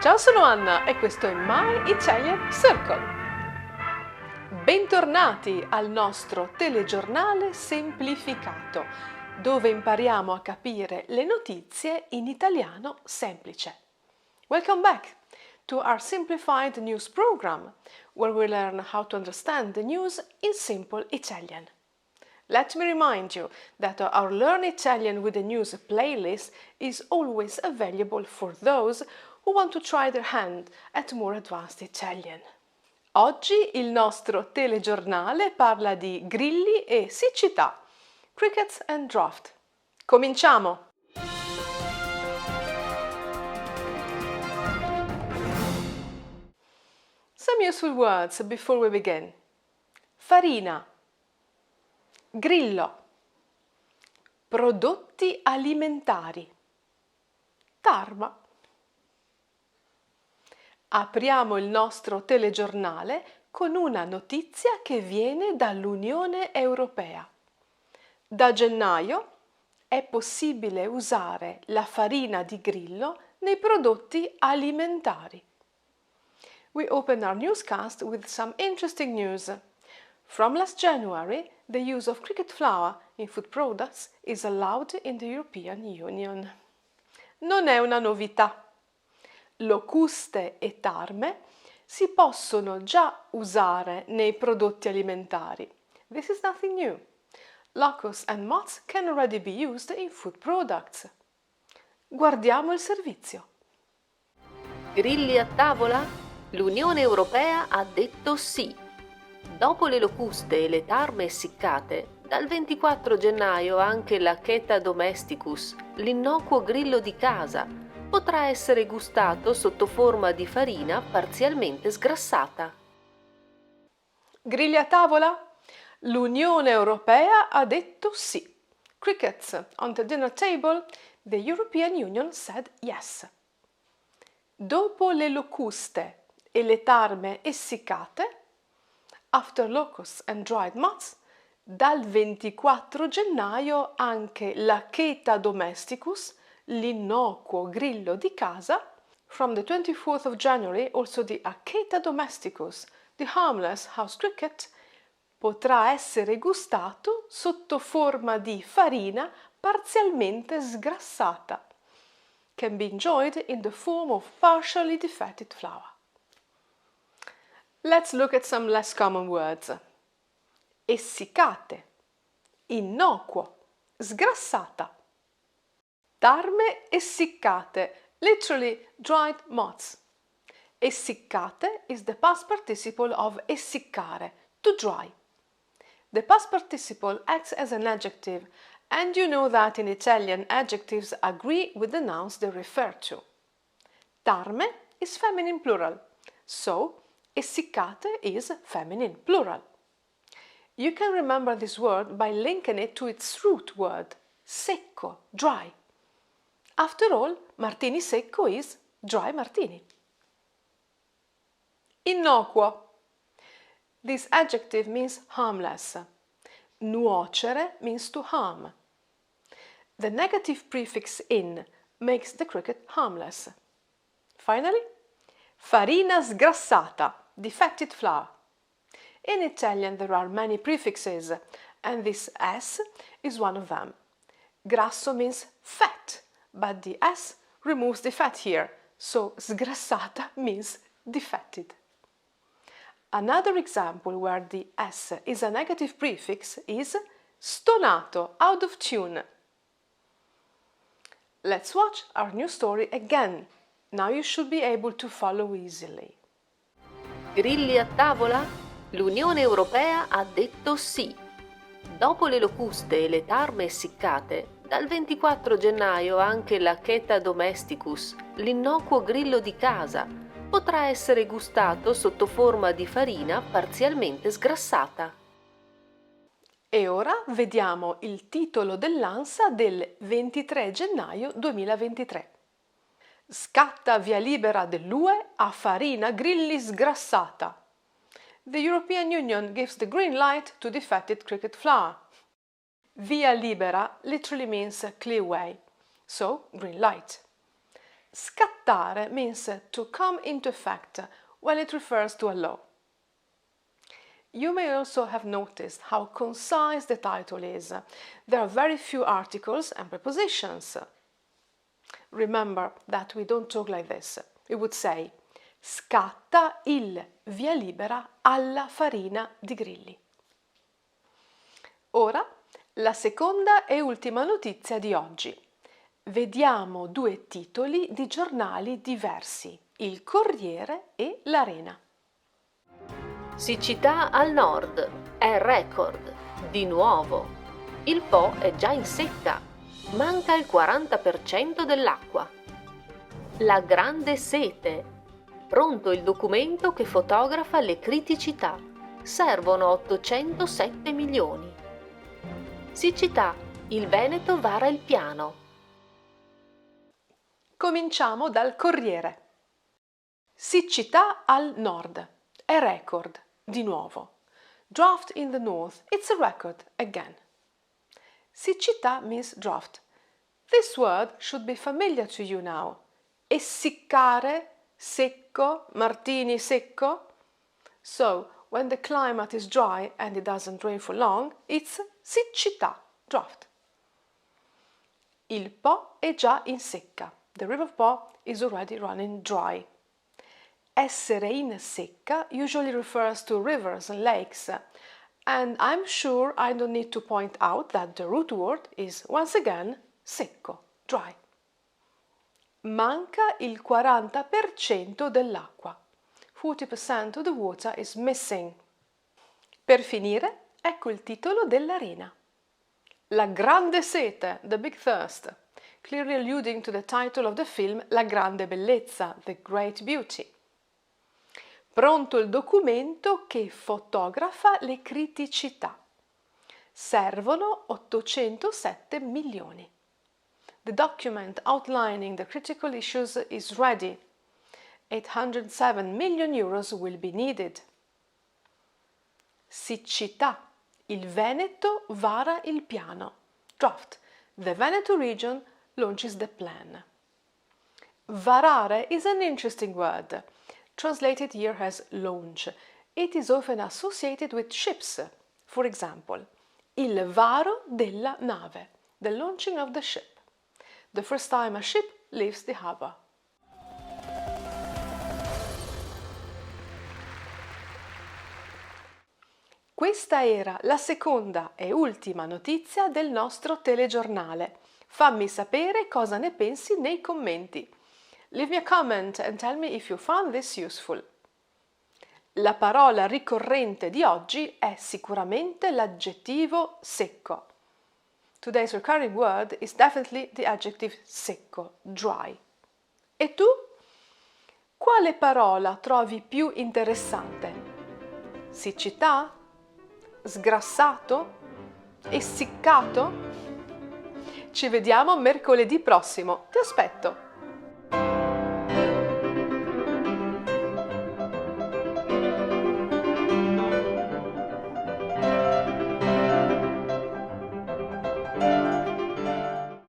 Ciao, sono Anna e questo è My Italian Circle. Bentornati al nostro telegiornale semplificato, dove impariamo a capire le notizie in italiano semplice. Welcome back to our simplified news program, where we learn how to understand the news in simple Italian. Let me remind you that our Learn Italian with the News playlist is always available for those who want to try their hand at more advanced Italian. Oggi il nostro telegiornale parla di grilli e siccità, crickets and drought. Cominciamo! Some useful words before we begin. Farina, grillo, prodotti alimentari, tarma. Apriamo il nostro telegiornale con una notizia che viene dall'Unione Europea. Da gennaio è possibile usare la farina di grillo nei prodotti alimentari. We open our newscast with some interesting news. From last January, the use of cricket flour in food products is allowed in the European Union. Non è una novità. Locuste e tarme si possono già usare nei prodotti alimentari. This is nothing new. Locusts and moths can already be used in food products. Guardiamo il servizio. Grilli a tavola? L'Unione Europea ha detto sì. Dopo le locuste e le tarme essiccate, dal 24 gennaio anche la Cheta domesticus, l'innocuo grillo di casa, potrà essere gustato sotto forma di farina parzialmente sgrassata. Grilli a tavola? L'Unione Europea ha detto sì. Crickets on the dinner table? The European Union said yes. Dopo le locuste e le tarme essiccate, after locusts and dried moths, dal 24 gennaio anche la Cheta domesticus, l'innocuo grillo di casa, from the 24th of January also the Acheta domesticus, the harmless house cricket, potrà essere gustato sotto forma di farina parzialmente sgrassata. Can be enjoyed in the form of partially defatted flour. Let's look at some less common words. Essiccate, innocuo, sgrassata. Tarme essiccate, literally dried moths. Essiccate is the past participle of essiccare, to dry. The past participle acts as an adjective, and you know that in Italian adjectives agree with the nouns they refer to. Tarme is feminine plural, so essiccate is feminine plural. You can remember this word by linking it to its root word, secco, dry. After all, martini secco is dry martini. Innocuo. This adjective means harmless. Nuocere means to harm. The negative prefix in makes the cricket harmless. Finally, farina sgrassata, defatted flour. In Italian there are many prefixes, and this S is one of them. Grasso means fat, but the S removes the fat here, so sgrassata means defatted. Another example where the S is a negative prefix is stonato, out of tune. Let's watch our new story again. Now you should be able to follow easily. Grilli a tavola? L'Unione Europea ha detto sì. Dopo le locuste e le tarme essiccate, dal 24 gennaio anche la Cheta domesticus, l'innocuo grillo di casa, potrà essere gustato sotto forma di farina parzialmente sgrassata. E ora vediamo il titolo dell'ANSA del 23 gennaio 2023. Scatta via libera dell'UE a farina grilli sgrassata. The European Union gives the green light to defatted cricket flour. Via libera literally means clear way, so green light. Scattare means to come into effect when it refers to a law. You may also have noticed how concise the title is. There are very few articles and prepositions. Remember that we don't talk like this. We would say scatta il via libera alla farina di grilli. Ora, la seconda e ultima notizia di oggi. Vediamo due titoli di giornali diversi, il Corriere e l'Arena. Siccità al nord, è record, di nuovo. Il Po è già in secca, manca il 40% dell'acqua. La grande sete, pronto il documento che fotografa le criticità, servono 807 milioni. Siccità, il Veneto vara il piano. Cominciamo dal Corriere. Siccità al nord, è record, di nuovo. Drought in the north, it's a record, again. Siccità means drought. This word should be familiar to you now. Essiccare, secco, martini secco. So, when the climate is dry and it doesn't rain for long, it's siccità, drought. Il Po è già in secca. The River Po is already running dry. Essere in secca usually refers to rivers and lakes, and I'm sure I don't need to point out that the root word is once again secco, dry. Manca il 40% dell'acqua. 40% of the water is missing. Per finire, ecco il titolo dell'Arena. La grande sete, the big thirst, clearly alluding to the title of the film La grande bellezza, the great beauty. Pronto il documento che fotografa le criticità. Servono 807 milioni. The document outlining the critical issues is ready. 807 million euros will be needed. Siccità. Il Veneto vara il piano. Drought. The Veneto region launches the plan. Varare is an interesting word. Translated here as launch. It is often associated with ships. For example, il varo della nave, the launching of the ship. The first time a ship leaves the harbor. Questa era la seconda e ultima notizia del nostro telegiornale. Fammi sapere cosa ne pensi nei commenti. Leave me a comment and tell me if you found this useful. La parola ricorrente di oggi è sicuramente l'aggettivo secco. Today's recurring word is definitely the adjective secco, dry. E tu? Quale parola trovi più interessante? Siccità? Sgrassato? Essiccato? Ci vediamo mercoledì prossimo. Ti aspetto!